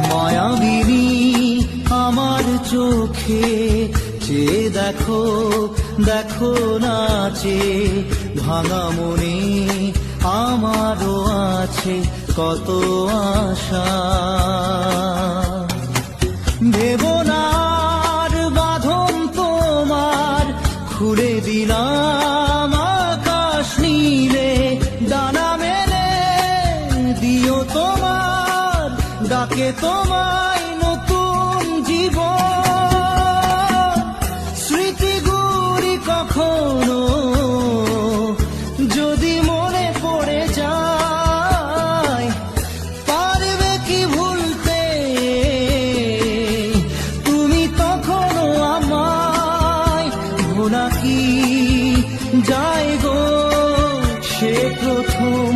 মায়াবিনী আমার চোখে চেয়ে দেখো, দেখো নাচে ভাঙা মনে আমারও আছে কত আশা। ভেবনার বাঁধন তোমার খুলে দিলাম আকাশ নীলে, ডানা মেলে দিও তোমার ডাকে তোমায় নতুন জীবন। স্মৃতিগুলি কখনো যদি মনে পড়ে যায়, পারবে কি ভুলতে তুমি তখনো আমায়? ভোলা কি যায় গো সে প্রথম